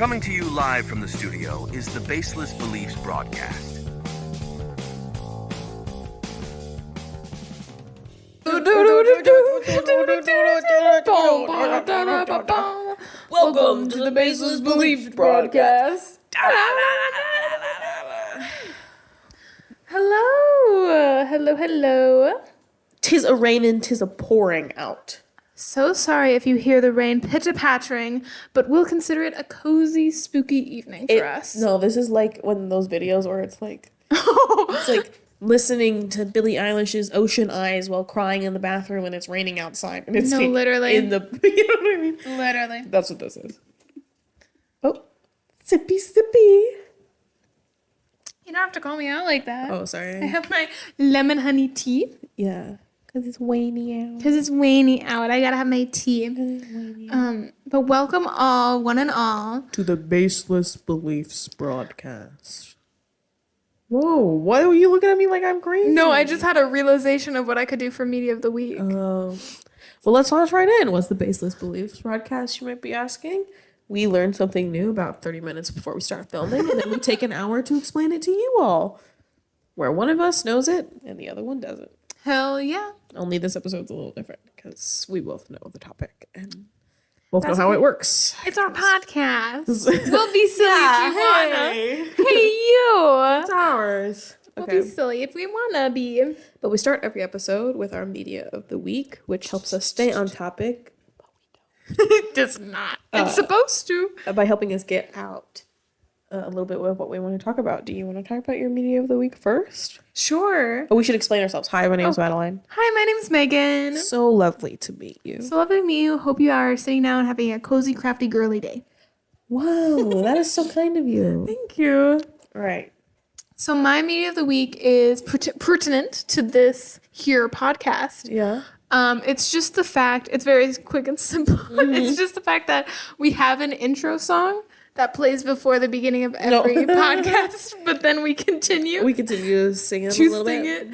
Coming to you live from the studio is the Baseless Beliefs broadcast. Welcome to the Baseless Beliefs broadcast. Hello. 'Tis a raining, 'tis a pouring out. So sorry if you hear the rain pitter-pattering, but we'll consider it a cozy, spooky evening for us. No, this is like one of those videos where it's like, it's like listening to Billie Eilish's Ocean Eyes while crying in the bathroom and it's raining outside. And it's literally. in the, you know what I mean? Literally. That's what this is. Oh, sippy, sippy. You don't have to call me out like that. Oh, sorry. I have my lemon honey tea. Yeah, because it's rainy out. Because it's rainy out. I gotta have my tea. But welcome all, one and all. To the Baseless Beliefs broadcast. Whoa, why are you looking at me like I'm crazy? No, I just had a realization of what I could do for Media of the Week. Well, let's launch right in. What's the Baseless Beliefs broadcast, you might be asking? We learn something new about 30 minutes before we start filming, and then we take an hour to explain it to you all. Where one of us knows it, and the other one doesn't. Hell yeah. Only this episode's a little different, because we both know the topic, and both know how it works. It's our podcast. We'll be silly if we wanna. Hey, you. It's ours. We'll be silly if we wanna be. But we start every episode with our Media of the Week, which helps us stay on topic. It does not. It's supposed to. By helping us get out a little bit of what we want to talk about. Do you want to talk about your Media of the Week first? Sure. Oh, we should explain ourselves. Hi, my name's Madeline. Hi, my name's Megan. So lovely to meet you. So lovely to meet you. Hope you are sitting down having a cozy, crafty, girly day. Whoa, that is so kind of you. Thank you. All right. So my Media of the Week is pertinent to this here podcast. Yeah. It's just the fact, it's very quick and simple. It's just the fact that we have an intro song that plays before the beginning of every podcast, but then we continue. We continue to sing it a little bit.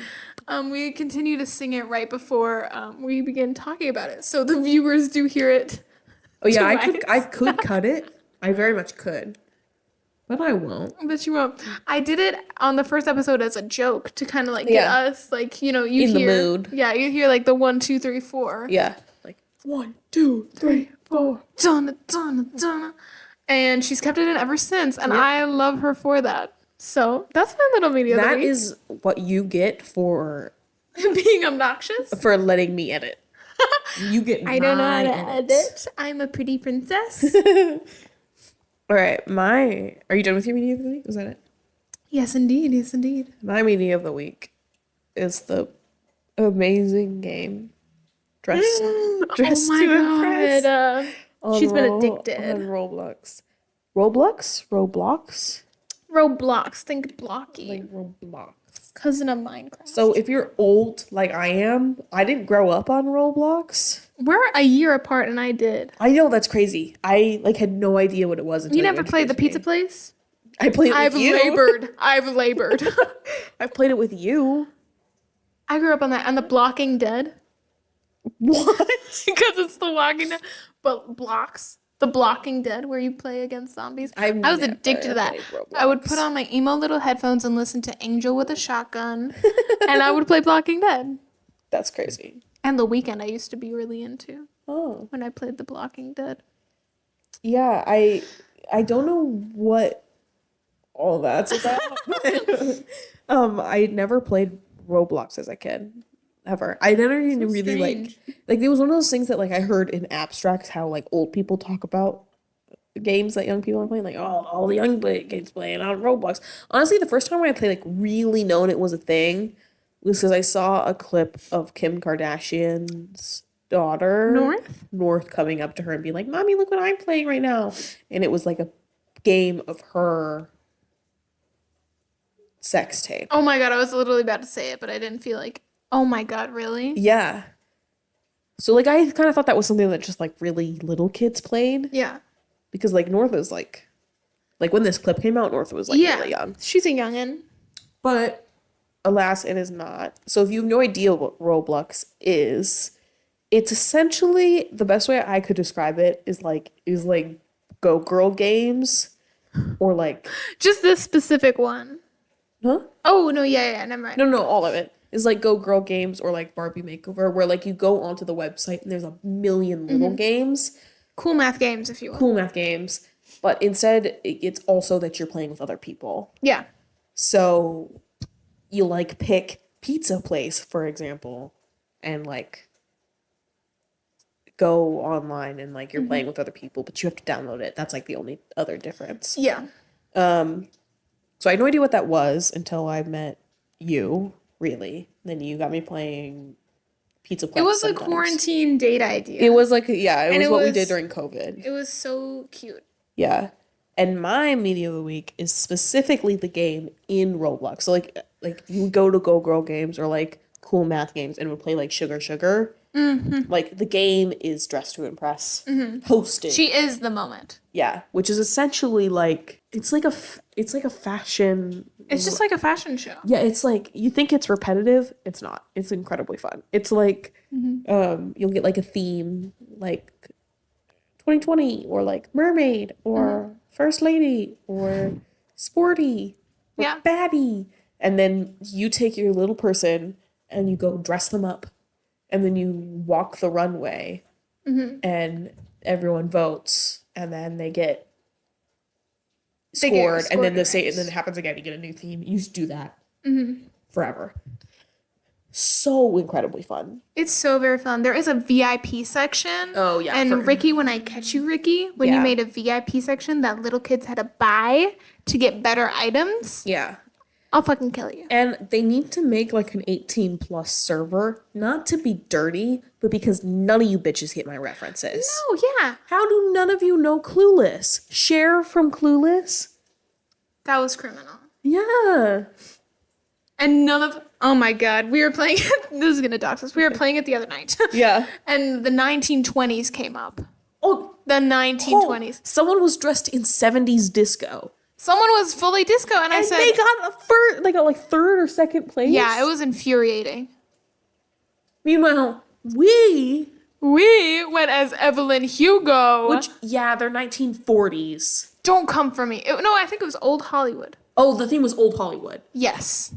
We continue to sing it right before we begin talking about it. So the viewers do hear it. Oh yeah, I could cut it. I very much could. But I won't. But you won't. I did it on the first episode as a joke to kind of like get us like, you in hear the mood. Yeah, you hear like the 1, 2, 3, 4. Yeah. Like 1, 2, 3, 4. Donna, Donna, Donna. And she's kept it in ever since. And I love her for that. So that's my little Media of the Week. That is what you get for being obnoxious. For letting me edit. You get I don't know how to edit. I'm a pretty princess. All right, are you done with your Media of the Week? Was that it? Yes, indeed. Yes, indeed. My Media of the Week is the amazing game Dress oh to my Impress. God. She's been addicted. On Roblox. Roblox? Roblox. Think blocky. Like Roblox. Cousin of Minecraft. So if you're old like I am, I didn't grow up on Roblox. We're a year apart and I did. I know, that's crazy. I had no idea what it was until you never played the pizza place? I played it with you. I've labored. I've played it with you. I grew up on that. And the Blocking Dead. What? Because it's the Walking Dead. But blocks. The Blocking Dead, where you play against zombies. I was addicted to that. I would put on my emo little headphones and listen to Angel with a Shotgun. And I would play Blocking Dead. That's crazy. And The Weeknd I used to be really into. Oh. When I played The Blocking Dead. Yeah, I don't know what all that's about. I never played Roblox as a kid. Ever. I never even really like it was one of those things that like I heard in abstracts how like old people talk about games that young people are playing, like all the young kids playing on Roblox. Honestly, the first time I played like really known it was a thing was because I saw a clip of Kim Kardashian's daughter North coming up to her and being like, "Mommy, look what I'm playing right now," and it was like a game of her sex tape. Oh my God, I was literally about to say it, but I didn't feel like, oh my God, really? Yeah. So, like, I kind of thought that was something that just, like, really little kids played. Yeah. Because, like, North was, like, when this clip came out, North was, like, really young. She's a youngin'. But, alas, it is not. So, if you have no idea what Roblox is, it's essentially, the best way I could describe it is Go Girl games or like... Just this specific one. Huh? Oh, no, yeah, never mind. No, all of it. It's like Go Girl games or like Barbie Makeover, where like you go onto the website and there's a million little games. Cool math games, if you will. Cool math games. But instead, it's also that you're playing with other people. Yeah. So you like pick pizza place, for example, and like go online and like you're playing with other people, but you have to download it. That's like the only other difference. Yeah. So I had no idea what that was until I met you, really. Then you got me playing Pizza Plex. It was sometimes. a quarantine date idea. It was like, yeah, it And was it what we was- did during COVID. It was so cute. Yeah. And my media of the week is specifically the game in Roblox. So like you would go to Go Girl games or like cool math games and would play like Sugar Sugar. Like the game is Dress to Impress, hosted. She is the moment. Yeah, which is essentially like it's like a fashion. It's just like a fashion show. Yeah, it's like you think it's repetitive. It's not. It's incredibly fun. It's like you'll get like a theme like 2020 or like mermaid or first lady or sporty or baddie, and then you take your little person and you go dress them up, and then you walk the runway, and everyone votes, and then they get scored, and then and then it happens again. You get a new theme. You just do that forever. So incredibly fun. It's so very fun. There is a VIP section. Oh, yeah. And Ricky, when I catch you, Ricky, when you made a VIP section that little kids had to buy to get better items. Yeah. I'll fucking kill you. And they need to make like an 18 plus server, not to be dirty, but because none of you bitches get my references. Oh, yeah. How do none of you know Clueless? Cher from Clueless? That was criminal. Yeah. And none of... Oh, my God. We were playing... This is going to dox us. We were playing it the other night. Yeah. And the 1920s came up. Oh, The 1920s. Someone was dressed in 70s disco. Someone was fully disco, and I said... they got like third or second place. Yeah, it was infuriating. Meanwhile, we went as Evelyn Hugo. Which, yeah, they're 1940s. Don't come for me. No, I think it was Old Hollywood. Oh, the theme was Old Hollywood. Yes.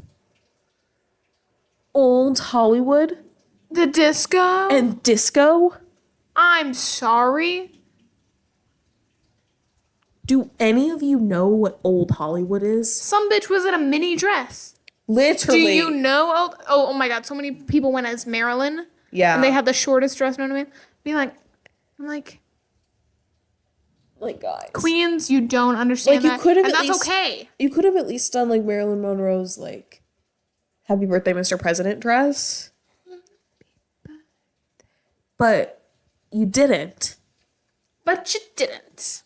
Old Hollywood? The disco? And disco? I'm sorry. Do any of you know what Old Hollywood is? Some bitch was in a mini dress. Literally. Do you know oh my God, so many people went as Marilyn. Yeah. And they had the shortest dress known to me. I'm like, guys. Queens, you don't understand like, you could have and at that's least, okay. You could have at least done like Marilyn Monroe's like Happy Birthday, Mr. President dress. But you didn't. But you didn't.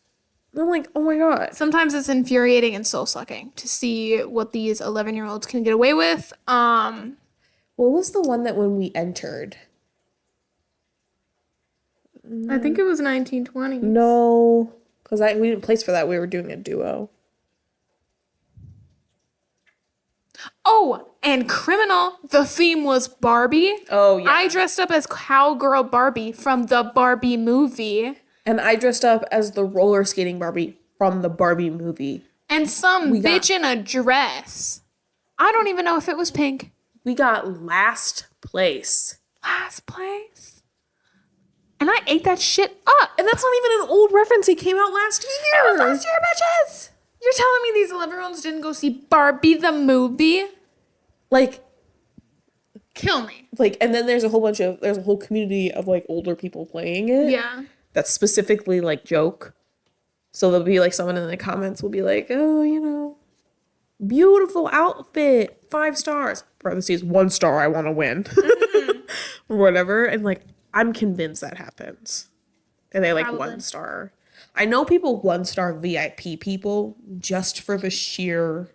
I'm like, oh my God. Sometimes it's infuriating and soul-sucking to see what these 11-year-olds can get away with. What was the one that when we entered? I think it was 1920s. No, because we didn't place for that. We were doing a duo. Oh, and criminal. The theme was Barbie. Oh, yeah. I dressed up as Cowgirl Barbie from the Barbie movie. And I dressed up as the roller skating Barbie from the Barbie movie. And some bitch in a dress. I don't even know if it was pink. We got last place. Last place? And I ate that shit up. And that's not even an old reference. It came out last year. It was last year, bitches. You're telling me these 11-year-olds didn't go see Barbie the movie? Like, kill me. Like, and then there's a whole community of like older people playing it. Yeah. That's specifically like joke. So there'll be like someone in the comments will be like, oh, you know, beautiful outfit, 5 stars. Parentheses, 1 star, I want to win. Or whatever. And like, I'm convinced that happens. And they like Probably. 1 star. I know people 1 star VIP people just for the sheer.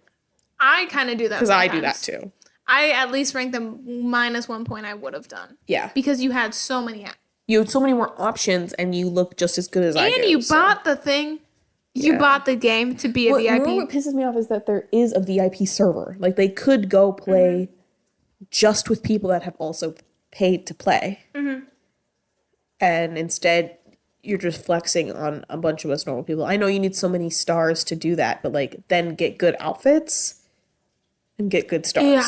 I kind of do that. Because I do that too. I at least rank them -1 point I would have done. Yeah. Because you had so many. You had so many more options and you look just as good as I do. And you bought the thing. You bought the game to be a VIP. What pisses me off is that there is a VIP server. Like, they could go play just with people that have also paid to play. Mm-hmm. And instead, you're just flexing on a bunch of us normal people. I know you need so many stars to do that, but like then get good outfits and get good stars. Yeah.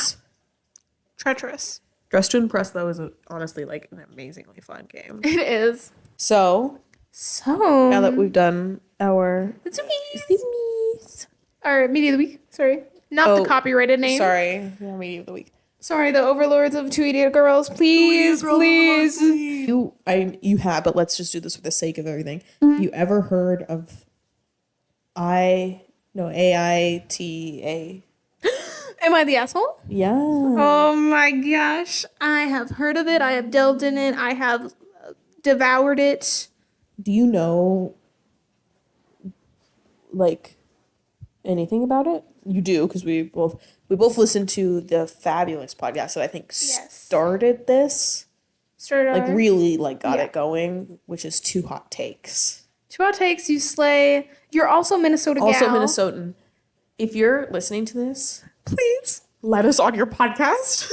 Treacherous. Dress to Impress though is honestly like an amazingly fun game. It is. So now that we've done our Our media of the week. Sorry, not the copyrighted name. Sorry, yeah, media of the week. Sorry, the overlords of Two Idiot Girls. Please. You have, but let's just do this for the sake of everything. Have you ever heard of AITA? Am I the asshole? Yeah. Oh my gosh. I have heard of it. I have delved in it. I have devoured it. Do you know, like, anything about it? You do, because we both listened to the fabulous podcast that I think started this. Like, really, like, got it going, which is Two Hot Takes. Two Hot Takes, you slay. You're also Minnesota gal. Also Minnesotan. If you're listening to this, please let us on your podcast.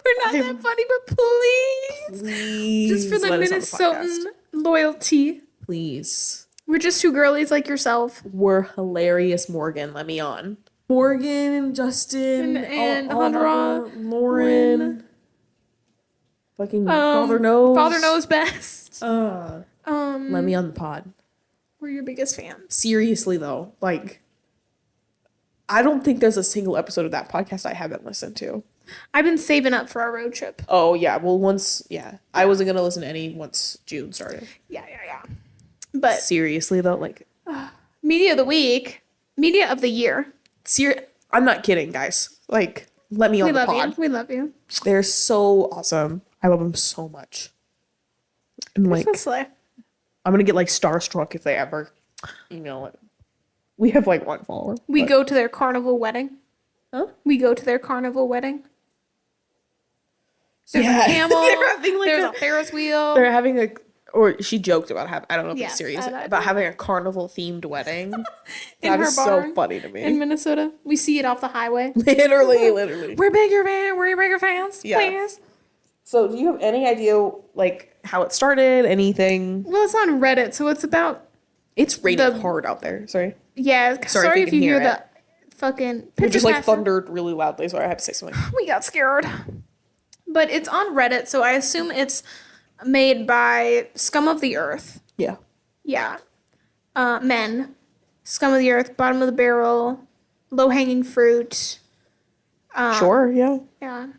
We're not that funny, but please. Just for the Minnesotan loyalty. Please. We're just two girlies like yourself. We're hilarious, Morgan. Let me on. Morgan, Justin, and Lauren. Fucking Father knows. Father knows best. Let me on the pod. We're your biggest fans. Seriously though, like, I don't think there's a single episode of that podcast I haven't listened to. I've been saving up for our road trip. Oh yeah, well I wasn't gonna listen to any once June started. Yeah. But seriously though, like, media of the week, media of the year. I'm not kidding, guys. Like, let me on the pod. We love you. They're so awesome. I love them so much. And like, I'm gonna get like starstruck if they ever email it. We have like one follower. We go to their carnival wedding. Huh? We go to their carnival wedding. There's a camel. There's a Ferris wheel. They're having or she joked about having, I don't know if it's serious, about having a carnival themed wedding. That is so funny to me. In Minnesota. We see it off the highway. Literally. We're your bigger fans, please. So do you have any idea, like, how it started? Anything? Well, it's on Reddit, so it's about... It's rated hard out there. Sorry. Yeah. Sorry if you hear the fucking... It just, like, thundered really loudly, so I had to say something. We got scared. But it's on Reddit, so I assume it's made by Scum of the Earth. Yeah. Yeah. Men. Scum of the Earth, bottom of the barrel, low-hanging fruit. Sure, yeah. Yeah.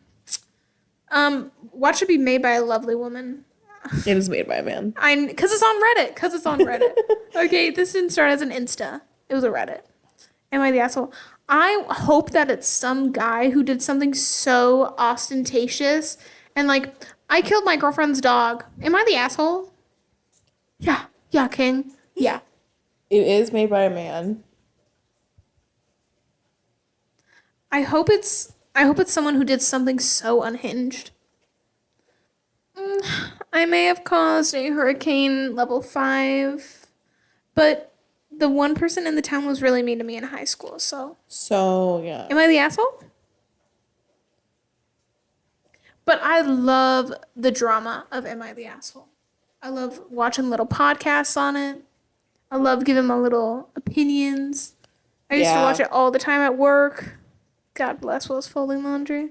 Watch it be made by a lovely woman. It is made by a man. Because it's on Reddit. Okay, this didn't start as an Insta. It was a Reddit. Am I the asshole? I hope that it's some guy who did something so ostentatious and like, I killed my girlfriend's dog. Am I the asshole? Yeah. Yeah, King. Yeah. It is made by a man. I hope it's someone who did something so unhinged. I may have caused a hurricane level 5, but the one person in the town was really mean to me in high school, so. So, yeah. Am I the asshole? But I love the drama of Am I the Asshole? I love watching little podcasts on it. I love giving my little opinions. I used to watch it all the time at work. God bless while I was folding laundry.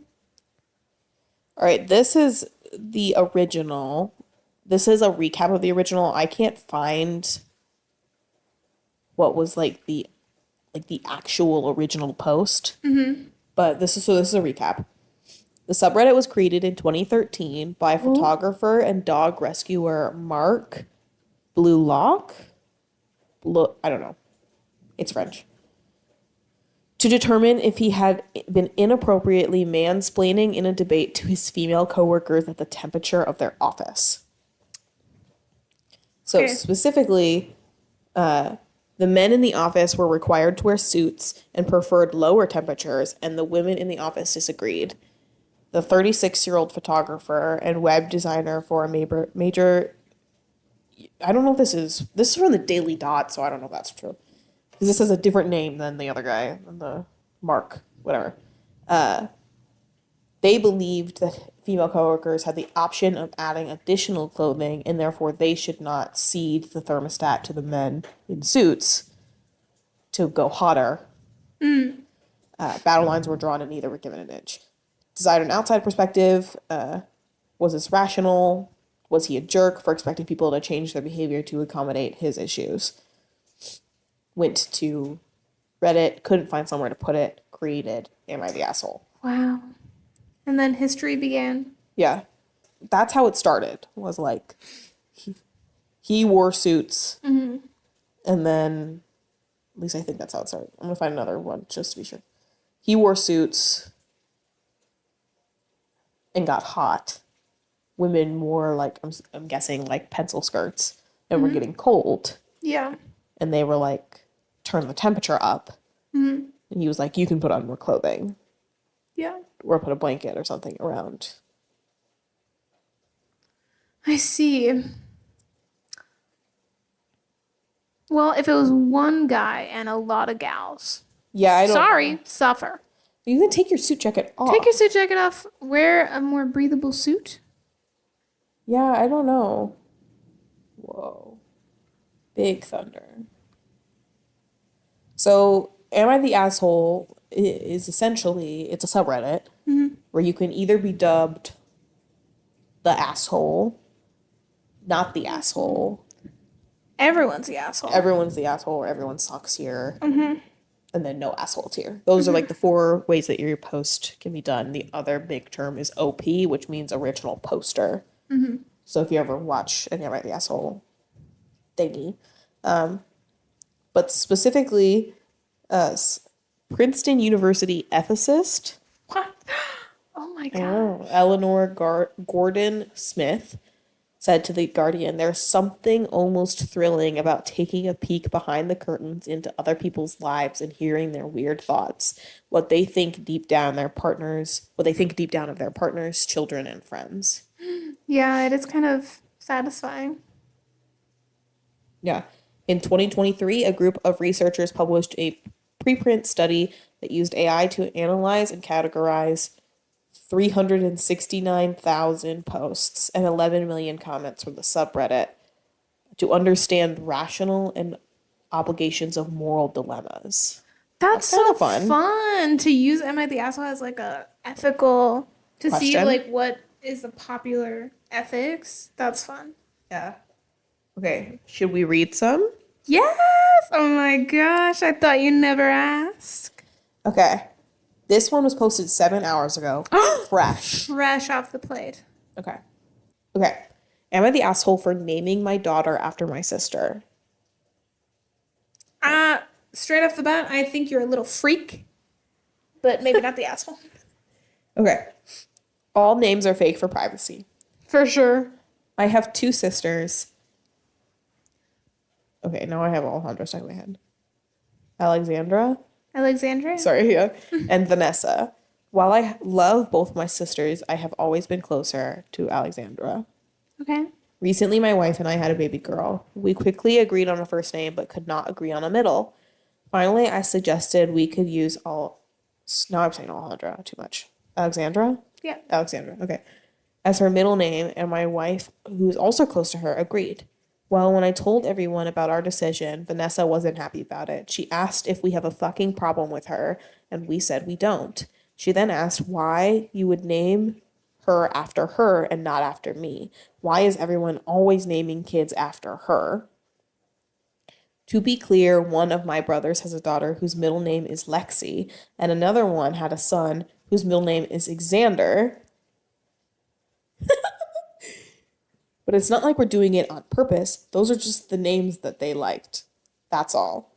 All right, this is the original. This is a recap of the original. I can't find what was like the actual original post. Mm-hmm. But this is a recap. The subreddit was created in 2013 by photographer and dog rescuer Mark Blulock. I don't know. It's French. To determine if he had been inappropriately mansplaining in a debate to his female coworkers at the temperature of their office. So specifically, the men in the office were required to wear suits and preferred lower temperatures, and the women in the office disagreed. The 36-year-old photographer and web designer for a major I don't know if this is from the Daily Dot, so I don't know if that's true. Because this has a different name than the other guy, than the Mark, whatever. They They believed that female coworkers had the option of adding additional clothing, and therefore they should not cede the thermostat to the men in suits to go hotter. Battle lines were drawn and neither were given an inch. Desired an outside perspective. Was this rational? Was he a jerk for expecting people to change their behavior to accommodate his issues? Went to Reddit, couldn't find somewhere to put it, created Am I the Asshole? Wow. And then history began. Yeah. That's how it started, was like, he wore suits, and then, at least I think that's how it started. I'm going to find another one just to be sure. He wore suits and got hot. Women wore, like, I'm guessing, like, pencil skirts and were getting cold. Yeah. And they were like, turn the temperature up. And he was like, you can put on more clothing. Yeah. Or put a blanket or something around. I see. Well, if it was one guy and a lot of gals, Yeah, I don't sorry, suffer. You can take your suit jacket off. Take your suit jacket off. Wear a more breathable suit. Yeah, I don't know. Whoa. Big thunder. So, Am I the Asshole is essentially, it's a subreddit where you can either be dubbed the asshole, not the asshole. Everyone's the asshole. Everyone's the asshole, or everyone sucks here. And then no assholes here. Those are like the 4 ways that your post can be done. The other big term is OP, which means original poster. So if you ever watch an Am I the Asshole thingy. But specifically, Princeton University ethicist. What? Oh my god. Eleanor Gordon Smith said to The Guardian, there's something almost thrilling about taking a peek behind the curtains into other people's lives and hearing their weird thoughts, what they think deep down of their partners, children, and friends. Yeah, it is kind of satisfying. Yeah. In 2023, a group of researchers published a preprint study that used AI to analyze and categorize 369,000 posts and 11 million comments from the subreddit to understand rational and obligations of moral dilemmas. That's kinda so fun to use Am I the Asshole as like a ethical, to see Question. like what is the popular ethics. That's fun. Yeah. Okay, should we read some? Yes! Oh my gosh, I thought you'd never ask. Okay. This one was posted 7 hours ago. Fresh. Fresh off the plate. Okay. Am I the asshole for naming my daughter after my sister? Straight off the bat, I think you're a little freak, but maybe not the asshole. Okay. All names are fake for privacy. For sure. I have 2 sisters. Okay, now I have Alejandro stuck in my head. Alexandra? Sorry, yeah. And Vanessa. While I love both my sisters, I have always been closer to Alexandra. Okay. Recently, my wife and I had a baby girl. We quickly agreed on a first name, but could not agree on a middle. Finally, I suggested we could use now I'm saying Alejandra too much. Alexandra? Yeah. Alexandra, okay. As her middle name, and my wife, who is also close to her, agreed. Well, when I told everyone about our decision, Vanessa wasn't happy about it. She asked if we have a fucking problem with her, and we said we don't. She then asked why you would name her after her and not after me. Why is everyone always naming kids after her? To be clear, one of my brothers has a daughter whose middle name is Lexi, and another one had a son whose middle name is Xander. But it's not like we're doing it on purpose. Those are just the names that they liked. That's all.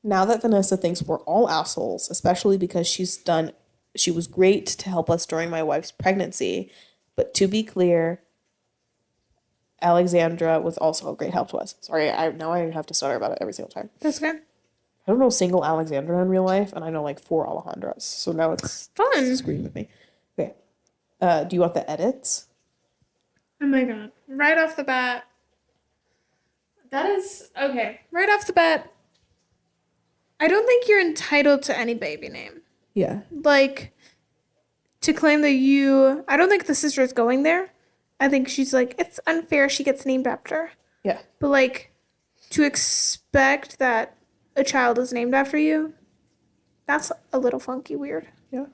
Now that Vanessa thinks we're all assholes, especially because she was great to help us during my wife's pregnancy. But to be clear, Alexandra was also a great help to us. Sorry, now I have to stutter about it every single time. That's good. I don't know a single Alexandra in real life, and I know like 4 Alejandras. So now it's fun. Scream with me. Okay. Do you want the edits? Oh my god. Right off the bat. That is okay. Right off the bat, I don't think you're entitled to any baby name. Yeah. Like, to claim that I don't think the sister is going there. I think she's like, it's unfair she gets named after. Yeah. But, like, to expect that a child is named after you, that's a little funky weird. Yeah.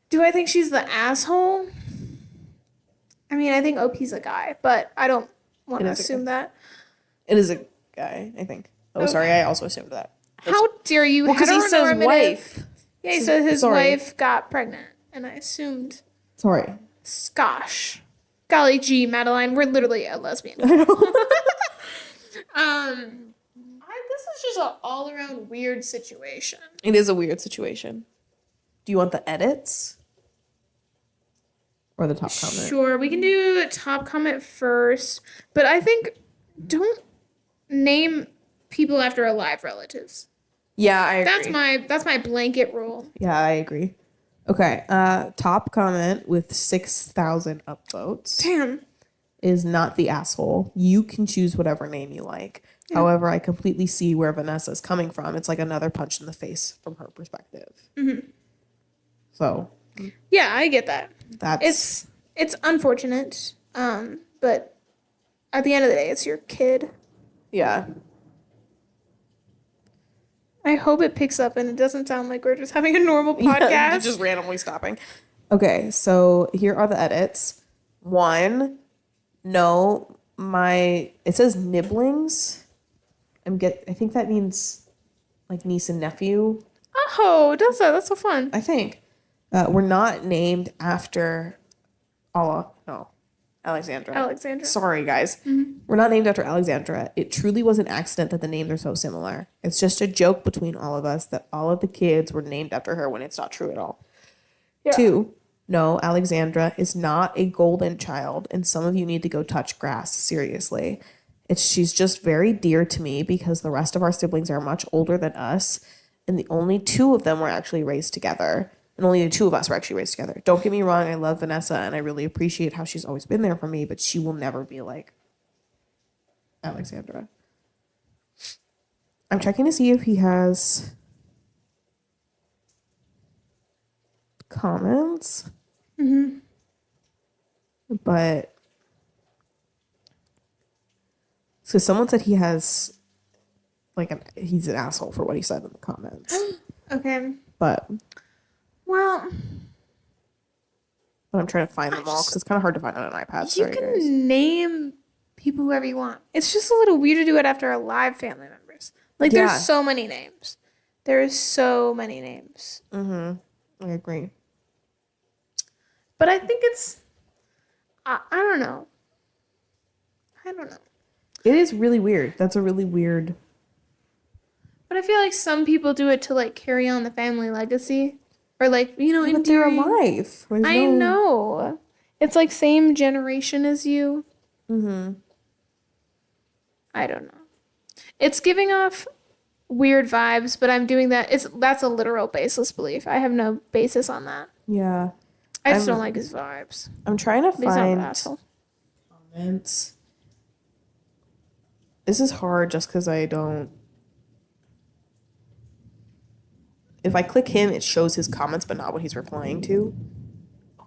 Do I think she's the asshole? I mean, I think OP's a guy, but I don't want to assume that. It is a guy, I think. Oh, sorry, I also assumed that. How dare you? Well, because he says wife. Yeah, he said his wife got pregnant, and I assumed. Sorry. Gosh. Golly gee, Madeline, we're literally a lesbian. I know. This is just an all-around weird situation. It is a weird situation. Do you want the edits? Or the top comment? Sure, we can do top comment first, but I think don't name people after alive relatives. Yeah, I agree. That's my blanket rule. Yeah, I agree. Okay, top comment with 6,000 upvotes. Damn. Is not the asshole. You can choose whatever name you like. Yeah. However, I completely see where Vanessa's coming from. It's like another punch in the face from her perspective. Mm-hmm. So. Yeah, I get that. It's unfortunate, but at the end of the day, it's your kid. Yeah. I hope it picks up and it doesn't sound like we're just having a normal podcast. Yeah, just randomly stopping. Okay, so here are the edits. 1, no, it says nibblings. I think that means like niece and nephew. Oh, that's so fun. I think. We're not named after Alexandra. Sorry, guys. Mm-hmm. We're not named after Alexandra. It truly was an accident that the names are so similar. It's just a joke between all of us that all of the kids were named after her when it's not true at all. Yeah. 2, no, Alexandra is not a golden child, and some of you need to go touch grass, seriously. She's just very dear to me because the rest of our siblings are much older than us, and the only 2 of them were actually raised together. And only the 2 of us were actually raised together. Don't get me wrong, I love Vanessa, and I really appreciate how she's always been there for me, but she will never be like Alexandra. I'm checking to see if he has comments. Mm-hmm. But so someone said he has he's an asshole for what he said in the comments. Okay. But well, I'm trying to find them all because it's kind of hard to find on an iPad. You can name people whoever you want. It's just a little weird to do it after alive family members. Like, there's so many names. There's so many names. Mm-hmm. I agree. But I think it's... I don't know. It is really weird. That's a really weird... But I feel like some people do it to, like, carry on the family legacy. Or, like, you know, but they're alive. I know. It's, like, same generation as you. Mm-hmm. I don't know. It's giving off weird vibes, but I'm doing that. That's a literal baseless belief. I have no basis on that. Yeah. I just don't like his vibes. I'm trying to find comments. This is hard just because I don't... If I click him, it shows his comments, but not what he's replying to.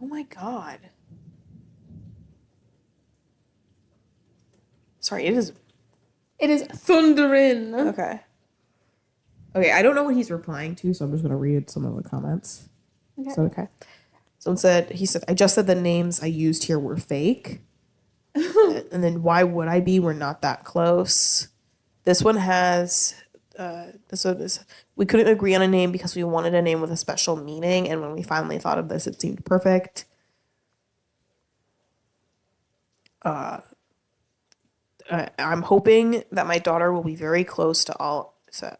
Oh my god. Sorry, it is thundering. Okay, I don't know what he's replying to, so I'm just going to read some of the comments. Okay. So, he said, I just said the names I used here were fake. And then, why would I be? We're not that close. This one has... we couldn't agree on a name because we wanted a name with a special meaning, and when we finally thought of this, it seemed perfect. I'm hoping that my daughter will be very close to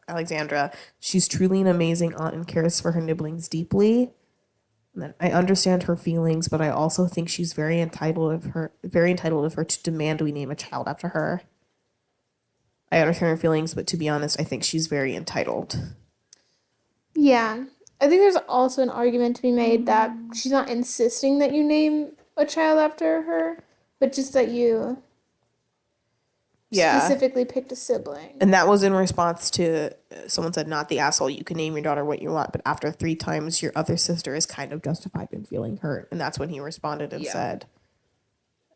Alexandra. She's truly an amazing aunt and cares for her nibblings deeply. And then I understand her feelings, but I also think she's very entitled of her to demand we name a child after her. I understand her feelings, but to be honest, I think she's very entitled. Yeah. I think there's also an argument to be made that she's not insisting that you name a child after her, but just that you specifically picked a sibling. And that was in response to someone said, not the asshole. You can name your daughter what you want, but after 3 times, your other sister is kind of justified in feeling hurt. And that's when he responded and said,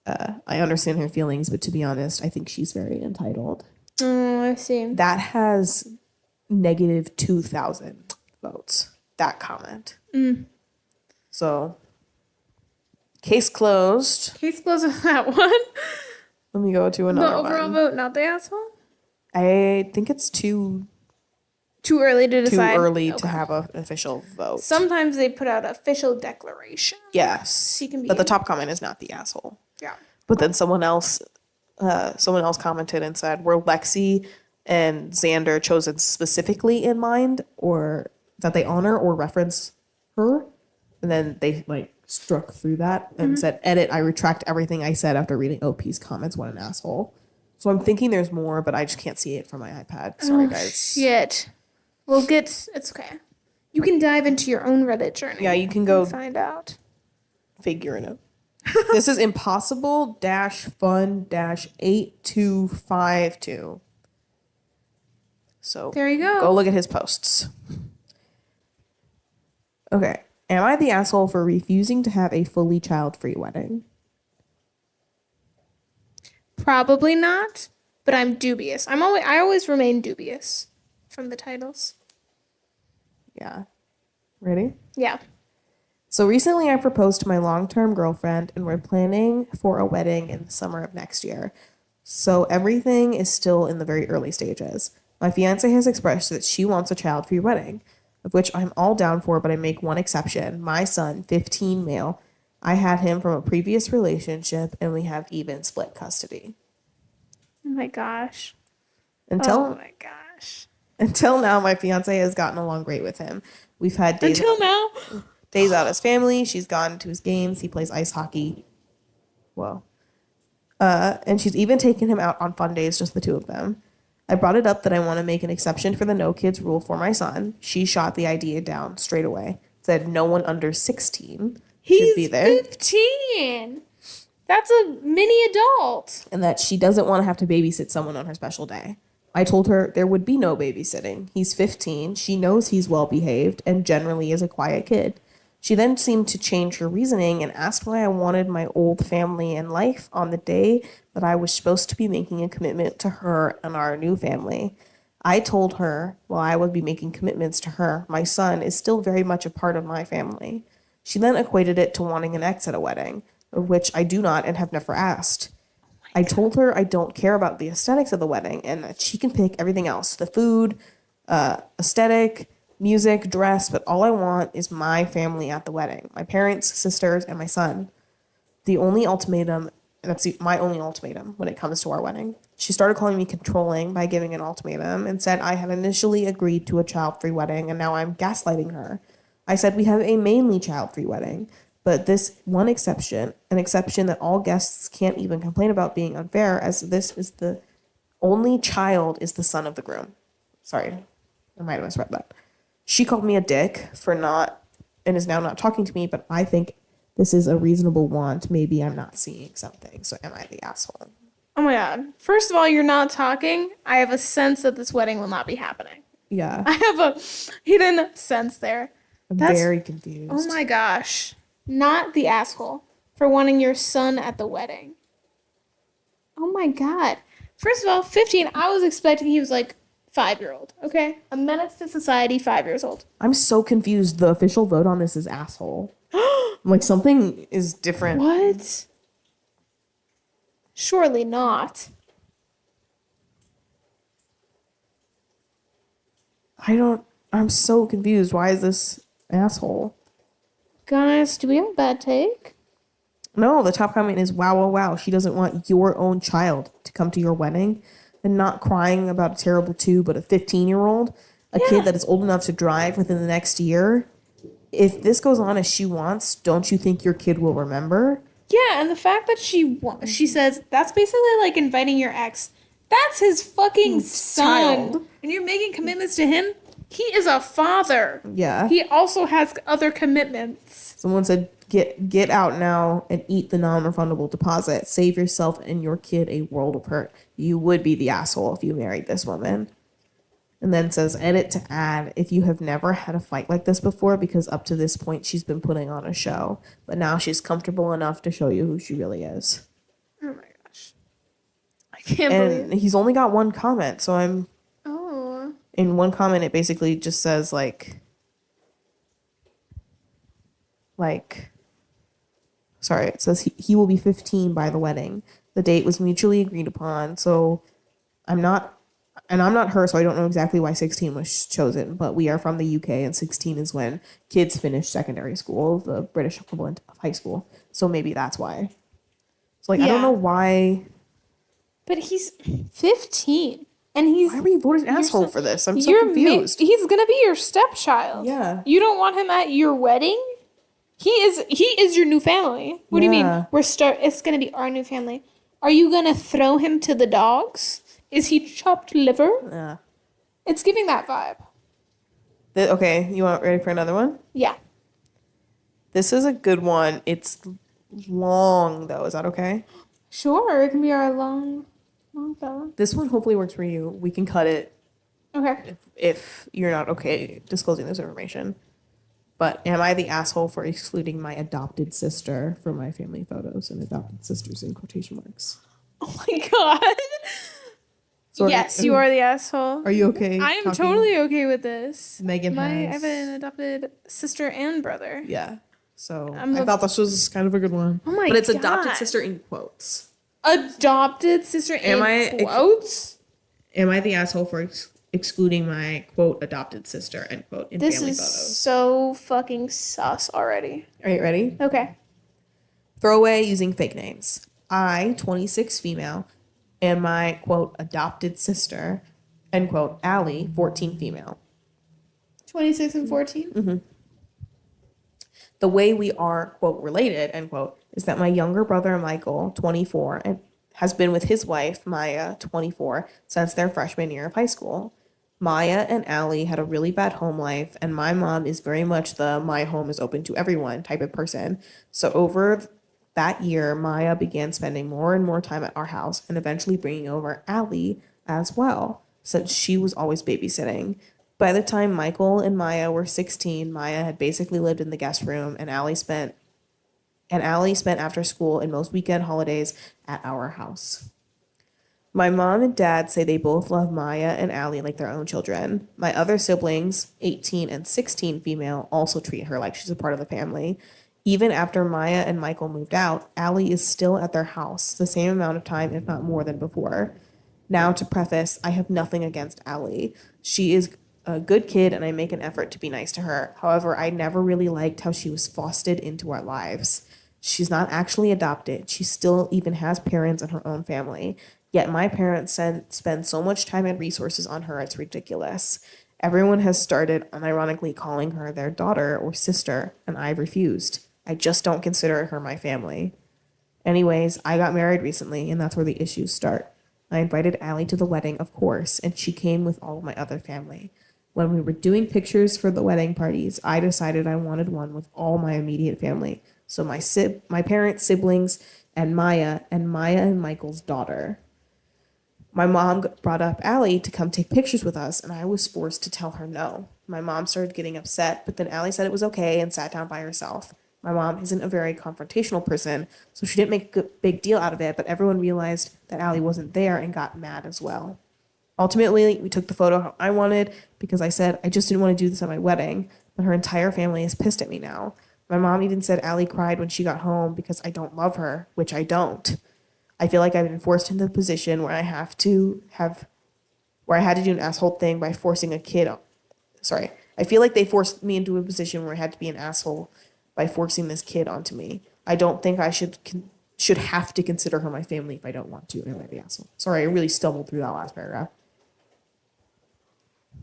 I understand her feelings, but to be honest, I think she's very entitled. I see. That has negative 2,000 votes, that comment. So, case closed. Case closed on that one. Let me go to another one. The overall vote, not the asshole? I think it's too early to decide. Too early to have an official vote. Sometimes they put out official declaration. Yes. But the top comment is not the asshole. Yeah. But then someone else commented and said, were Lexi and Xander chosen specifically in mind, or that they honor or reference her? And then they struck through that and said, edit, I retract everything I said after reading OP's comments. What an asshole. So I'm thinking there's more, but I just can't see it from my iPad. Sorry, guys. Shit. It's okay. You can dive into your own Reddit journey. Yeah, you can go find out. Figure it out. This is impossible-fun-8252. So there you go. Go look at his posts. Okay. Am I the asshole for refusing to have a fully child-free wedding? Probably not, but I'm dubious. I always remain dubious from the titles. Yeah. Ready? Yeah. So recently I proposed to my long-term girlfriend and we're planning for a wedding in the summer of next year. So everything is still in the very early stages. My fiance has expressed that she wants a child-free wedding, of which I'm all down for, but I make one exception. My son, 15 male, I had him from a previous relationship and we have even split custody. Oh my gosh. Until now, my fiance has gotten along great with him. We've had days out as family. She's gone to his games. He plays ice hockey. Whoa. And she's even taken him out on fun days, just the two of them. I brought it up that I want to make an exception for the no kids rule for my son. She shot the idea down straight away. Said no one under 16 should be there. He's 15. That's a mini adult. And that she doesn't want to have to babysit someone on her special day. I told her there would be no babysitting. He's 15. She knows he's well behaved and generally is a quiet kid. She then seemed to change her reasoning and asked why I wanted my old family and life on the day that I was supposed to be making a commitment to her and our new family. I told her, while I would be making commitments to her, my son is still very much a part of my family. She then equated it to wanting an ex at a wedding, of which I do not and have never asked. I told her I don't care about the aesthetics of the wedding and that she can pick everything else, the food, aesthetic, music, dress, but all I want is my family at the wedding, my parents, sisters, and my son. My only ultimatum when it comes to our wedding. She started calling me controlling by giving an ultimatum and said I had initially agreed to a child-free wedding and now I'm gaslighting her. I said we have a mainly child-free wedding, but this one exception, an exception that all guests can't even complain about being unfair, as this is the only child is the son of the groom. Sorry, I might have misread that. She called me a dick for not, and is now not talking to me, but I think this is a reasonable want. Maybe I'm not seeing something, so am I the asshole? Oh my god. First of all, you're not talking. I have a sense that this wedding will not be happening. Yeah. I have a hidden sense there. That's very confused. Oh my gosh. Not the asshole for wanting your son at the wedding. Oh my god. First of all, 15, I was expecting he was like 5-year-old, okay? A menace to society, 5 years old. I'm so confused. The official vote on this is asshole. Like something is different. What? Surely not. I'm so confused. Why is this asshole? Guys, do we have a bad take? No, the top comment is, wow, wow, wow. She doesn't want your own child to come to your wedding and not crying about a terrible 2, but a 15-year-old, a kid that is old enough to drive within the next year. If this goes on as she wants, don't you think your kid will remember? Yeah, and the fact that she says, that's basically like inviting your ex. That's his fucking son. Child. And you're making commitments to him? He is a father. Yeah. He also has other commitments. Someone said, Get out now and eat the non-refundable deposit. Save yourself and your kid a world of hurt. You would be the asshole if you married this woman. And then says, edit to add, if you have never had a fight like this before, because up to this point she's been putting on a show, but now she's comfortable enough to show you who she really is. Oh my gosh. I can't And believe. he's only got one comment, so I'm... Oh. In one comment, it basically just says, like... Sorry, it says he will be 15 by the wedding. The date was mutually agreed upon, so I'm not her, so I don't know exactly why 16 was chosen, but we are from the UK, and 16 is when kids finish secondary school, the British equivalent of high school. So maybe that's why. So, like, I don't know why... But he's 15. And he's... Why were you voting asshole for this? I'm so confused. He's gonna be your stepchild. Yeah. You don't want him at your wedding? He is your new family. What do you mean? It's gonna be our new family. Are you gonna throw him to the dogs? Is he chopped liver? Yeah. It's giving that vibe. Okay, you want ready for another one? Yeah. This is a good one. It's long, though. Is that okay? Sure, it can be our long fella. This one hopefully works for you. We can cut it Okay. if you're not okay disclosing this information. But am I the asshole for excluding my adopted sister from my family photos? And adopted sisters in quotation marks. Oh my god. Yes, you are the asshole. Are you okay? I am totally okay with this. Megan I has... have an adopted sister and brother. Yeah. So I thought this was kind of a good one. Oh my god. But it's adopted sister in quotes. Adopted sister in quotes? Am I the asshole for excluding my, quote, adopted sister, end quote, in family photos? This is so fucking sus already. Are you ready? Okay. Throwaway using fake names. I, 26 female, and my, quote, adopted sister, end quote, Allie, 14 female. 26 and 14? Mm-hmm. The way we are, quote, related, end quote, is that my younger brother, Michael, 24, and has been with his wife, Maya, 24, since their freshman year of high school. Maya and Allie had a really bad home life, and my mom is very much the my home is open to everyone type of person. So over that year, Maya began spending more and more time at our house and eventually bringing over Allie as well, since she was always babysitting. By the time Michael and Maya were 16, Maya had basically lived in the guest room, and Allie spent after school and most weekend holidays at our house. My mom and dad say they both love Maya and Allie like their own children. My other siblings, 18 and 16 female, also treat her like she's a part of the family. Even after Maya and Michael moved out, Allie is still at their house the same amount of time, if not more than before. Now, to preface, I have nothing against Allie. She is a good kid, and I make an effort to be nice to her. However, I never really liked how she was fostered into our lives. She's not actually adopted. She still even has parents and her own family. Yet my parents spend so much time and resources on her, it's ridiculous. Everyone has started unironically calling her their daughter or sister, and I've refused. I just don't consider her my family. Anyways, I got married recently, and that's where the issues start. I invited Allie to the wedding, of course, and she came with all of my other family. When we were doing pictures for the wedding parties, I decided I wanted one with all my immediate family. So my parents, siblings, and Maya and Michael's daughter. My mom brought up Allie to come take pictures with us, and I was forced to tell her no. My mom started getting upset, but then Allie said it was okay and sat down by herself. My mom isn't a very confrontational person, so she didn't make a big deal out of it, but everyone realized that Allie wasn't there and got mad as well. Ultimately, we took the photo how I wanted because I said I just didn't want to do this at my wedding, but her entire family is pissed at me now. My mom even said Allie cried when she got home because I don't love her, which I don't. I feel like I've been forced into a position where I had to do an asshole thing by forcing a kid. I feel like they forced me into a position where I had to be an asshole by forcing this kid onto me. I don't think I should have to consider her my family if I don't want to. Am I the asshole? Sorry, I really stumbled through that last paragraph.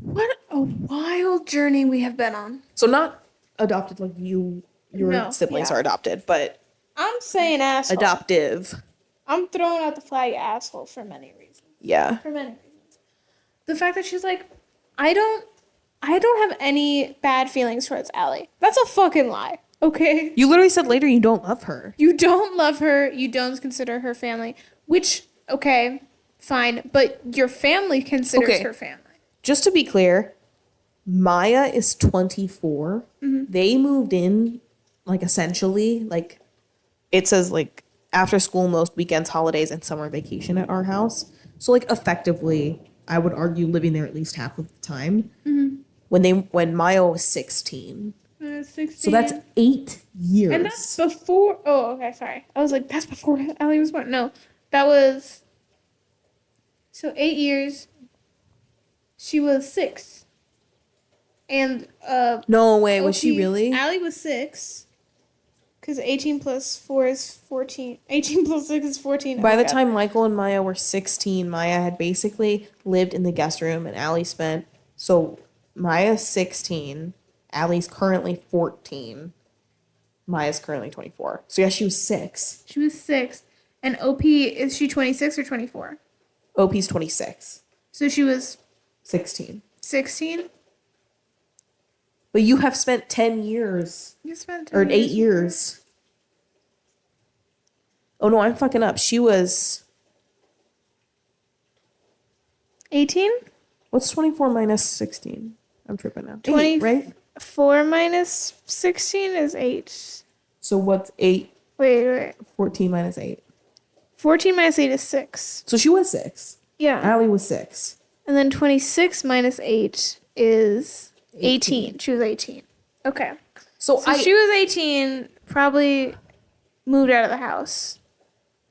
What a wild journey we have been on. So not adopted like your siblings are adopted, but I'm saying asshole. Adoptive. I'm throwing out the flag asshole for many reasons. Yeah. For many reasons. The fact that she's like, I don't have any bad feelings towards Allie. That's a fucking lie. Okay. You literally said later you don't love her. You don't love her. You don't consider her family. Which, okay, fine. But your family considers her family. Just to be clear, Maya is 24. Mm-hmm. They moved in, like, essentially, like, it says, like, after school, most weekends, holidays, and summer vacation at our house. So, like, effectively, I would argue living there at least half of the time. Mm-hmm. When Maya was 16. 16. So that's 8 years. And that's before... Oh, okay, sorry. I was like, that's before Allie was born. No, that was... So 8 years. She was 6. And, No way, was she really? Allie was 6. Because 18 plus 4 is 14. 18 plus 6 is 14. By the time Michael and Maya were 16, Maya had basically lived in the guest room and Allie spent... So Maya's 16... Allie's currently 14. Maya's currently 24. So yeah, she was 6. She was 6. And OP, is she 26 or 24? OP's 26. So she was 16. 16? But you have spent 10 years. You spent 10 or 8 years. Oh no, I'm fucking up. She was 18? What's 24 minus 16? I'm tripping now. 20, 8, right? 4 minus 16 is 8. So what's 8? Wait. 14 minus 8. 14 minus 8 is 6. So she was 6. Yeah. Allie was 6. And then 26 minus 8 is 18. She was 18. Okay. So she was 18, probably moved out of the house.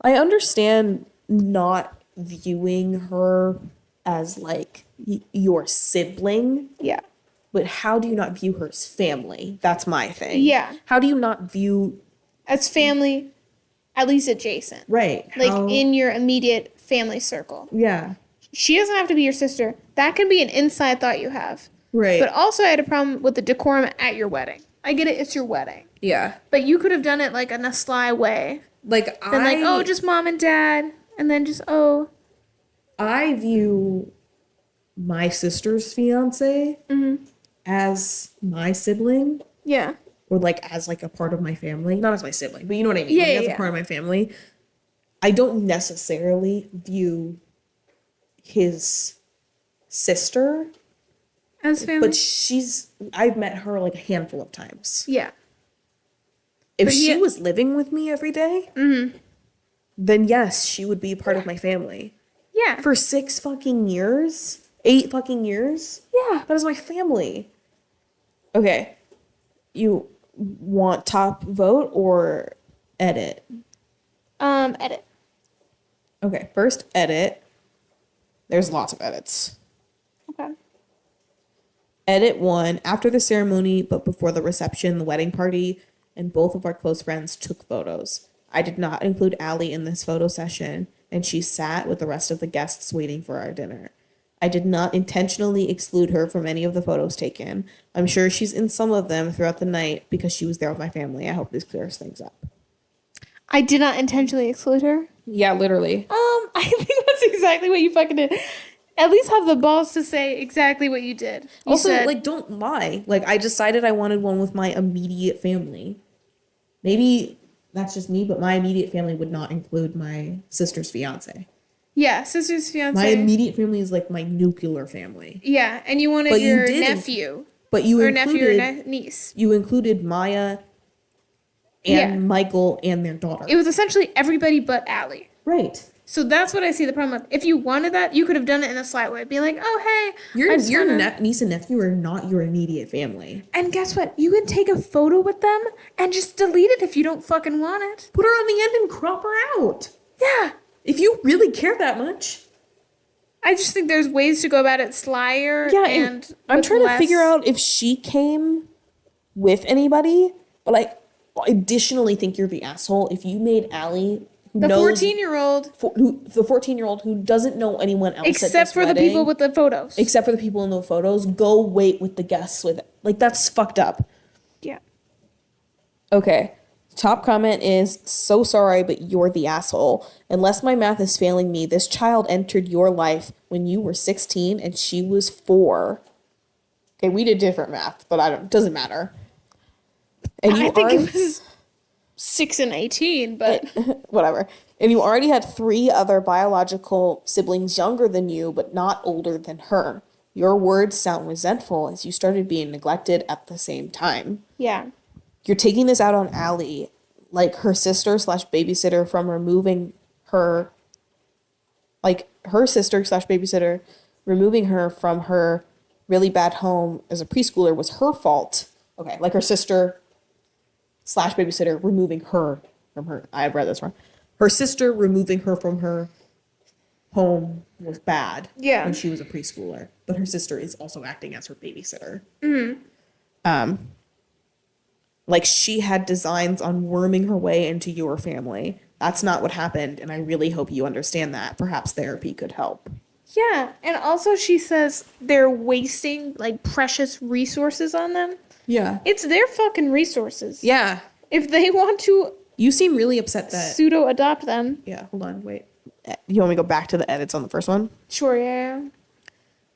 I understand not viewing her as, like, your sibling. Yeah. But how do you not view her as family? That's my thing. Yeah. How do you not view... As family, at least adjacent. Right. Like, in your immediate family circle. Yeah. She doesn't have to be your sister. That can be an inside thought you have. Right. But also I had a problem with the decorum at your wedding. I get it, it's your wedding. Yeah. But you could have done it, like, in a sly way. Like, just mom and dad. And then just, I view my sister's fiance... Mm-hmm. as my sibling. Yeah. Or, like, as, like, a part of my family. Not as my sibling, but you know what I mean. Yeah, like, as a part of my family. I don't necessarily view his sister as family. But I've met her, like, a handful of times. Yeah. If she was living with me every day, then yes, she would be a part of my family. Yeah. For 6 fucking years? 8 fucking years? Yeah. That is my family. Okay. You want top vote or edit? Edit. Okay, first edit. There's lots of edits. Okay. Edit 1. After the ceremony, but before the reception, the wedding party, and both of our close friends took photos. I did not include Allie in this photo session, and she sat with the rest of the guests waiting for our dinner. I did not intentionally exclude her from any of the photos taken. I'm sure she's in some of them throughout the night because she was there with my family. I hope this clears things up. I did not intentionally exclude her? Yeah, literally. I think that's exactly what you fucking did. At least have the balls to say exactly what you did. You said, like, don't lie. Like, I decided I wanted one with my immediate family. Maybe that's just me, but my immediate family would not include my sister's fiance. Yeah, sister's fiance. My immediate family is, like, my nuclear family. Yeah, and you wanted your nephew. But you included... nephew or niece. You included Maya and Michael and their daughter. It was essentially everybody but Allie. Right. So that's what I see the problem with. If you wanted that, you could have done it in a slight way. Be like, oh, hey. Your niece and nephew are not your immediate family. And guess what? You can take a photo with them and just delete it if you don't fucking want it. Put her on the end and crop her out. Yeah. If you really care that much. I just think there's ways to go about it slyer. Yeah, and I'm trying to figure out if she came with anybody. But I additionally think you're the asshole if you made Allie... The 14-year-old. The 14-year-old who doesn't know anyone else except for the people with the photos. Except for the people in the photos. Go wait with the guests with it. Like, that's fucked up. Yeah. Okay. Top comment is, so sorry, but you're the asshole. Unless my math is failing me, this child entered your life when you were 16 and she was 4. Okay, we did different math, but doesn't matter. And I think it was 6 and 18, but whatever. And you already had 3 other biological siblings younger than you, but not older than her. Your words sound resentful as you started being neglected at the same time. Yeah. You're taking this out on Allie, like her sister / babysitter from removing her, like her sister / babysitter removing her from her really bad home as a preschooler was her fault. Okay, like her sister / babysitter removing her from her. I read this wrong. Her sister removing her from her home was bad. Yeah. When she was a preschooler, but her sister is also acting as her babysitter. Like she had designs on worming her way into your family. That's not what happened, and I really hope you understand that. Perhaps therapy could help. Yeah, and also she says they're wasting like precious resources on them. Yeah. It's their fucking resources. Yeah. If they want to You seem really upset that... pseudo adopt them. Yeah, hold on, wait. You want me to go back to the edits on the first one? Sure, yeah. It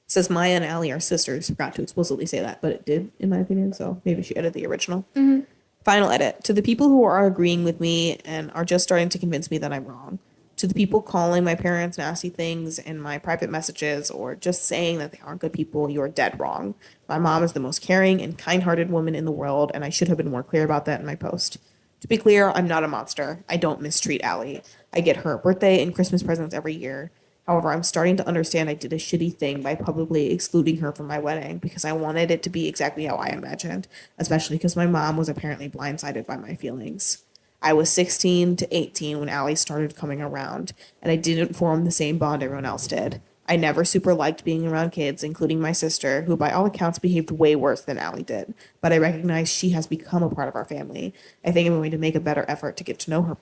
says Maya and Allie are sisters. Forgot to explicitly say that, but it did, in my opinion, so maybe she edited the original. Mm-hmm. Final edit. To the people who are agreeing with me and are just starting to convince me that I'm wrong. To the people calling my parents nasty things in my private messages or just saying that they aren't good people, you're dead wrong. My mom is the most caring and kind-hearted woman in the world, and I should have been more clear about that in my post. To be clear, I'm not a monster. I don't mistreat Allie. I get her birthday and Christmas presents every year. However, I'm starting to understand I did a shitty thing by publicly excluding her from my wedding because I wanted it to be exactly how I imagined, especially because my mom was apparently blindsided by my feelings. I was 16 to 18 when Allie started coming around, and I didn't form the same bond everyone else did. I never super liked being around kids, including my sister, who by all accounts behaved way worse than Allie did, but I recognize she has become a part of our family. I think I'm going to make a better effort to get to know her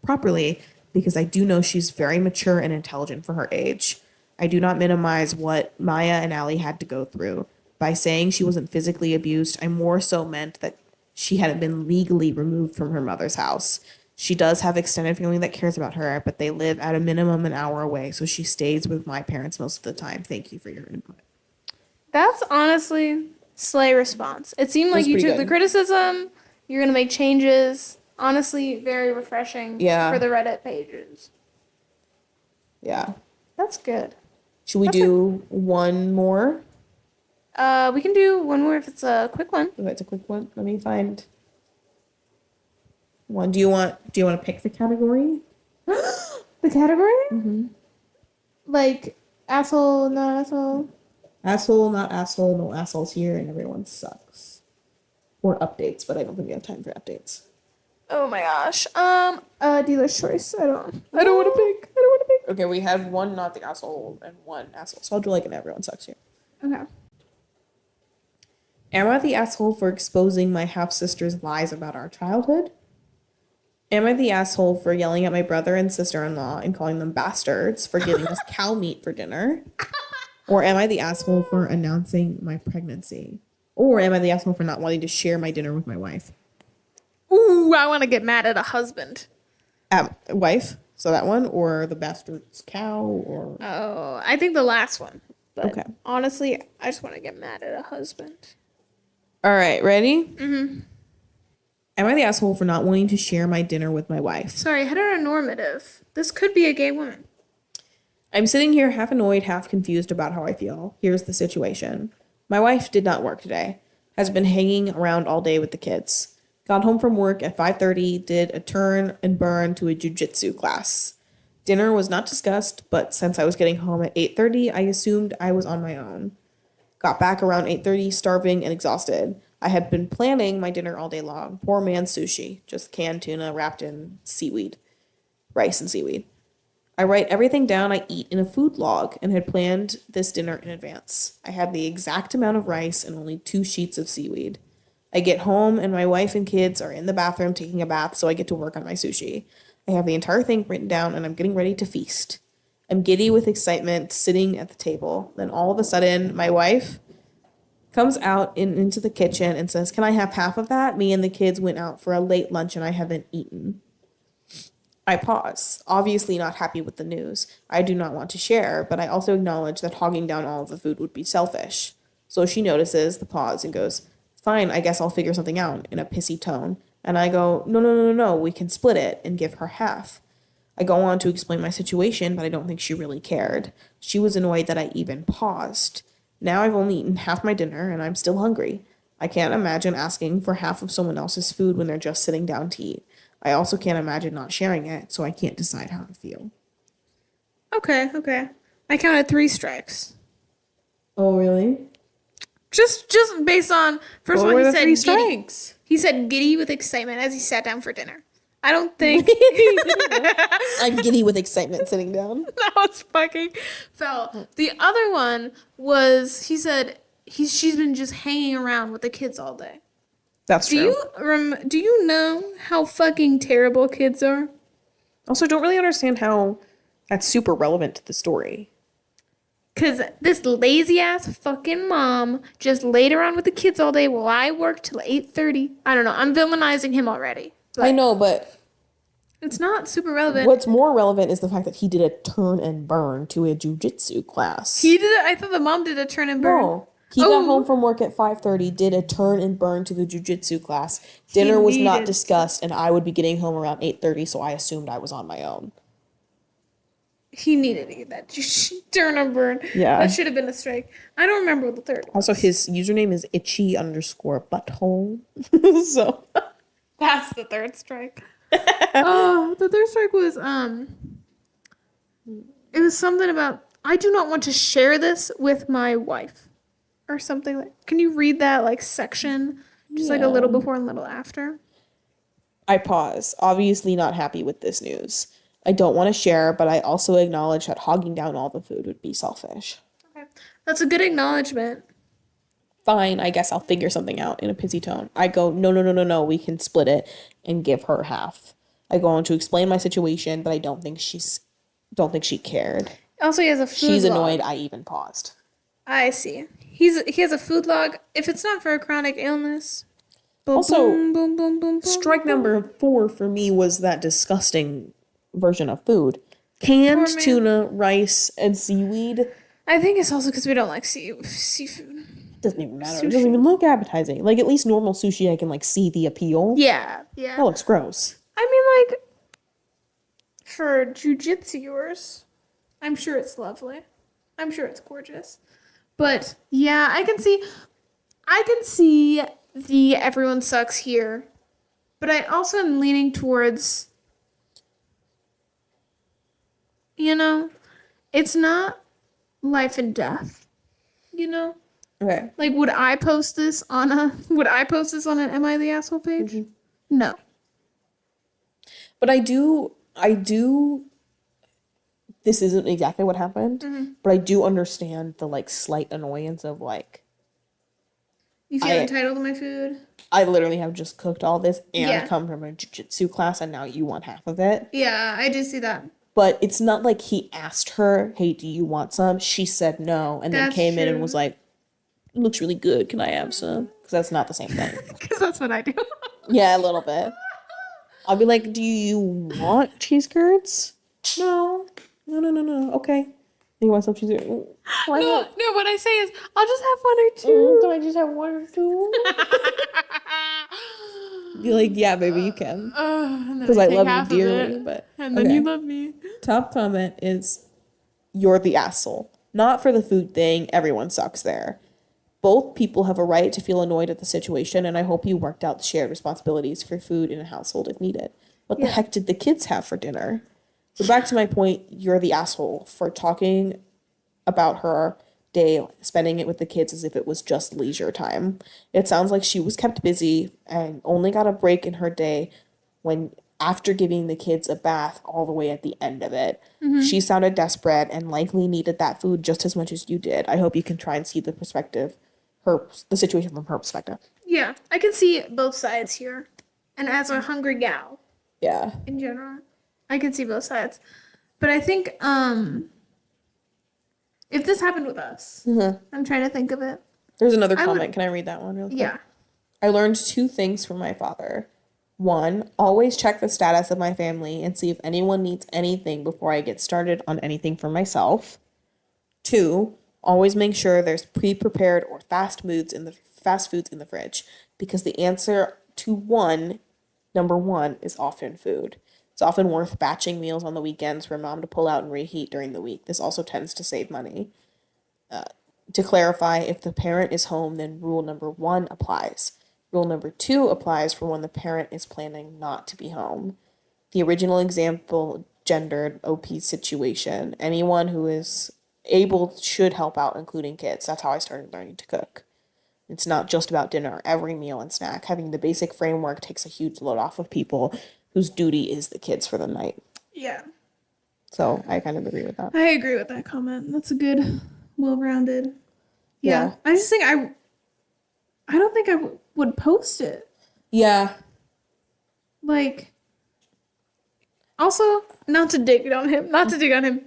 properly because I do know she's very mature and intelligent for her age. I do not minimize what Maya and Allie had to go through. By saying she wasn't physically abused, I more so meant that she hadn't been legally removed from her mother's house. She does have extended family that cares about her, but they live at a minimum an hour away, so she stays with my parents most of the time. Thank you for your input. That's honestly slay response. It seemed like you took the criticism, you're going to make changes. Honestly, very refreshing for the Reddit pages. Yeah. That's good. Should we do one more? We can do one more if it's a quick one. If it's a quick one, let me find one. Do you want to pick the category? The category? Mm-hmm. Like asshole, not asshole. Asshole, not asshole. No assholes here, and everyone sucks. Or updates, but I don't think we have time for updates. Oh my gosh. Dealer's choice. I don't want to pick. Okay, we have one not the asshole and one asshole. So I'll do like an everyone sucks here. Okay. Am I the asshole for exposing my half-sister's lies about our childhood? Am I the asshole for yelling at my brother and sister-in-law and calling them bastards for giving us cow meat for dinner? Or am I the asshole for announcing my pregnancy? Or am I the asshole for not wanting to share my dinner with my wife? Ooh, I want to get mad at a husband. Wife? So that one? Or the bastard's cow? Or Oh, I think the last one. But okay. Honestly, I just want to get mad at a husband. All right, ready? Mm-hmm. Am I the asshole for not wanting to share my dinner with my wife? Sorry, heteronormative. This could be a gay woman. I'm sitting here half annoyed, half confused about how I feel. Here's the situation. My wife did not work today. Has been hanging around all day with the kids. Got home from work at 5:30, did a turn and burn to a jiu-jitsu class. Dinner was not discussed, but since I was getting home at 8:30, I assumed I was on my own. Got back around 8:30, starving and exhausted. I had been planning my dinner all day long. Poor man's sushi. Just canned tuna wrapped in seaweed. Rice and seaweed. I write everything down I eat in a food log and had planned this dinner in advance. I had the exact amount of rice and only 2 sheets of seaweed. I get home and my wife and kids are in the bathroom taking a bath, so I get to work on my sushi. I have the entire thing written down and I'm getting ready to feast. I'm giddy with excitement, sitting at the table. Then all of a sudden, my wife comes out into the kitchen and says, "Can I have half of that? Me and the kids went out for a late lunch and I haven't eaten." I pause, obviously not happy with the news. I do not want to share, but I also acknowledge that hogging down all of the food would be selfish. So she notices the pause and goes, Fine, I guess I'll figure something out, in a pissy tone. And I go, no, we can split it and give her half. I go on to explain my situation, but I don't think she really cared. She was annoyed that I even paused. Now I've only eaten half my dinner and I'm still hungry. I can't imagine asking for half of someone else's food when they're just sitting down to eat. I also can't imagine not sharing it, so I can't decide how to feel. Okay. I counted 3 strikes. Oh, really? Just based on, first of all, he said 3 giddy. strikes? He said giddy with excitement as he sat down for dinner. I don't think I'm giddy with excitement sitting down. that was fucking foul. The other one was, he said she's been just hanging around with the kids all day. That's true. Do you know how fucking terrible kids are? Also, don't really understand how that's super relevant to the story. Because this lazy-ass fucking mom just laid around with the kids all day while I worked till 8:30. I don't know. I'm villainizing him already. I know, but it's not super relevant. what's more relevant is the fact that he did a turn and burn to a jujitsu class. He did it? I thought the mom did a turn and burn. No. He got home from work at 5:30, did a turn and burn to the jujitsu class. Dinner was not discussed, and I would be getting home around 8:30, so I assumed I was on my own. He needed to get that turn and burn. Yeah. That should have been a strike. I don't remember what the third was. Also, his username is itchy_butthole. So That's the third strike. The third strike was, it was something about, I do not want to share this with my wife. Or something like, can you read that, like, section? Just, like, a little before and a little after. I pause, obviously not happy with this news. I don't want to share, but I also acknowledge that hogging down all the food would be selfish. Okay. That's a good acknowledgement. Fine, I guess I'll figure something out, in a pissy tone. I go, no, we can split it and give her half. I go on to explain my situation, but I don't think she cared. Also, he has a food She's log. annoyed I even paused. I see. He has a food log. If it's not for a chronic illness. Boom, Also, boom, boom, boom, strike number 4 for me was that disgusting version of food. Canned tuna, rice, and seaweed. I think it's also because we don't like seafood. Doesn't even matter. Sushi. It doesn't even look appetizing. Like, at least normal sushi, I can, like, see the appeal. Yeah. That looks gross. I mean, like, for jujitsuers, I'm sure it's lovely. I'm sure it's gorgeous. But, yeah, I can see the everyone sucks here. But I also am leaning towards, it's not life and death, Okay. Like, would I post this on an Am I the Asshole page? Mm-hmm. No. But I do, this isn't exactly what happened, but I do understand the, like, slight annoyance of, like, You feel entitled to my food? I literally have just cooked all this and come from a jiu-jitsu class and now you want half of it. Yeah, I do see that. But it's not like he asked her, hey, do you want some? She said no and then came in and was like, it looks really good. Can I have some? Because that's not the same thing. Because that's what I do. Yeah, a little bit. I'll be like, do you want cheese curds? No. Okay. You want some cheese curds? Why not? No, what I say is, I'll just have one or two. Can I just have one or two? Be like, yeah, baby, you can. Because I love you dearly. But and then you love me. Top comment is, you're the asshole. Not for the food thing. Everyone sucks there. Both people have a right to feel annoyed at the situation, and I hope you worked out the shared responsibilities for food in a household if needed. What the heck did the kids have for dinner? So back to my point, you're the asshole for talking about her day, spending it with the kids as if it was just leisure time. It sounds like she was kept busy and only got a break in her day when, after giving the kids a bath all the way at the end of it. Mm-hmm. She sounded desperate and likely needed that food just as much as you did. I hope you can try and see the situation from her perspective. Yeah, I can see both sides here. And as a hungry gal, in general, I can see both sides. But I think if this happened with us, I'm trying to think of it. There's another comment. Can I read that one real quick? Yeah. I learned 2 things from my father. 1, always check the status of my family and see if anyone needs anything before I get started on anything for myself. 2, always make sure there's pre-prepared or fast foods in fast foods in the fridge? Because the answer to number one, is often food. It's often worth batching meals on the weekends for mom to pull out and reheat during the week. This also tends to save money. To clarify, if the parent is home, then rule number 1 applies. Rule number 2 applies for when the parent is planning not to be home. The original example gendered OP situation. Anyone who is able should help out, including kids. That's how I started learning to cook. It's not just about dinner, every meal and snack. Having the basic framework takes a huge load off of people whose duty is the kids for the night. Yeah. So I kind of agree with that. I agree with that comment. That's a good, well-rounded. Yeah. I just think I don't think I would post it. Yeah. Like, also, not to dig on him,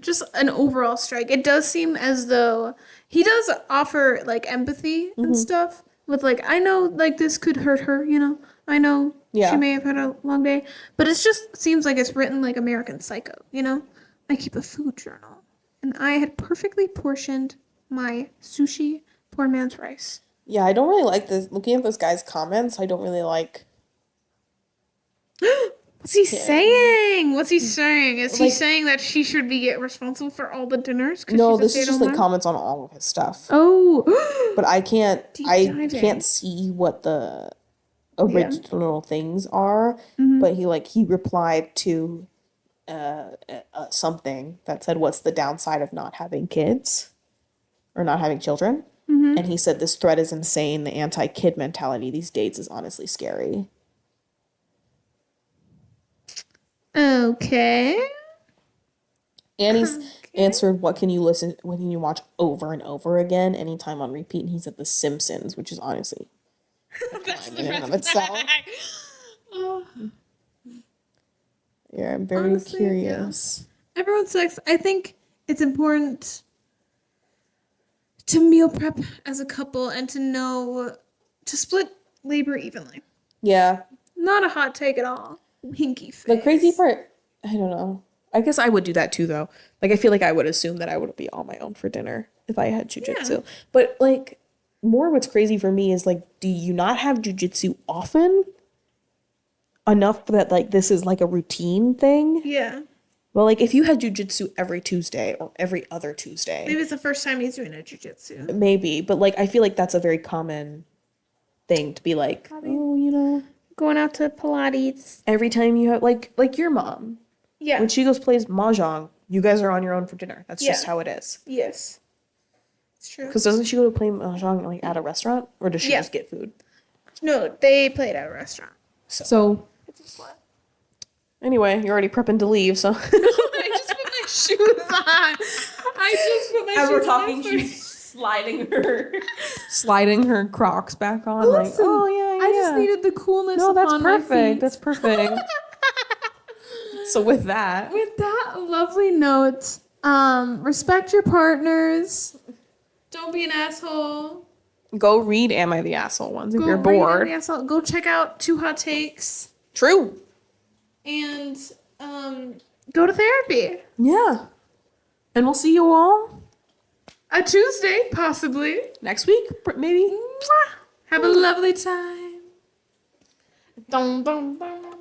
just an overall strike. It does seem as though he does offer, like, empathy and stuff with, like, I know, like, this could hurt her, you know? I know she may have had a long day. But it just seems like it's written like American Psycho, you know? I keep a food journal. And I had perfectly portioned my sushi, poor man's rice. Yeah, I don't really like this. Looking at this guy's comments, I don't really like... What's he saying? What's he saying? Is he saying that she should be responsible for all the dinners? No, this is just like comments on all of his stuff. Oh. But I can't see what the original things are. But he replied to something that said, what's the downside of not having kids? Or not having children? And he said, this thread is insane. The anti-kid mentality these days is honestly scary. Okay. Annie's answered, what can you watch over and over again, anytime on repeat? And he said The Simpsons, which is honestly That's in and of itself. Yeah, I'm very curious. Yeah. Everyone sucks. I think it's important to meal prep as a couple and to know to split labor evenly. Yeah. Not a hot take at all. Hinky face. The crazy part, I don't know. I guess I would do that too, though. Like, I feel like I would assume that I would be on my own for dinner if I had jujitsu. Yeah. But, like, more what's crazy for me is, like, do you not have jujitsu often? Enough that, like, this is, like, a routine thing? Yeah. Well, like, if you had jujitsu every Tuesday or every other Tuesday. Maybe it's the first time he's doing a jujitsu. Maybe. But, like, I feel like that's a very common thing to be like, oh, you know. Going out to Pilates. Every time you have, like your mom. Yeah. When she goes plays mahjong, you guys are on your own for dinner. That's just how it is. Yes. It's true. Because doesn't she go to play mahjong, like, at a restaurant? Or does she just get food? No, they played at a restaurant. So it's a slut. Anyway, you're already prepping to leave, so. No, I just put my shoes on. As we're talking, she's sliding her Crocs back on. Listen, like, oh, yeah. I just needed the coolness upon that's my perfect. feet. That's perfect. So with that lovely note, respect your partners. Don't be an asshole. Go read Am I the Asshole ones if you're bored. Go check out 2 Hot Takes. True. And go to therapy. Yeah. And we'll see you all a Tuesday, possibly. Next week, maybe. Have a lovely time. Dum, dum, dum.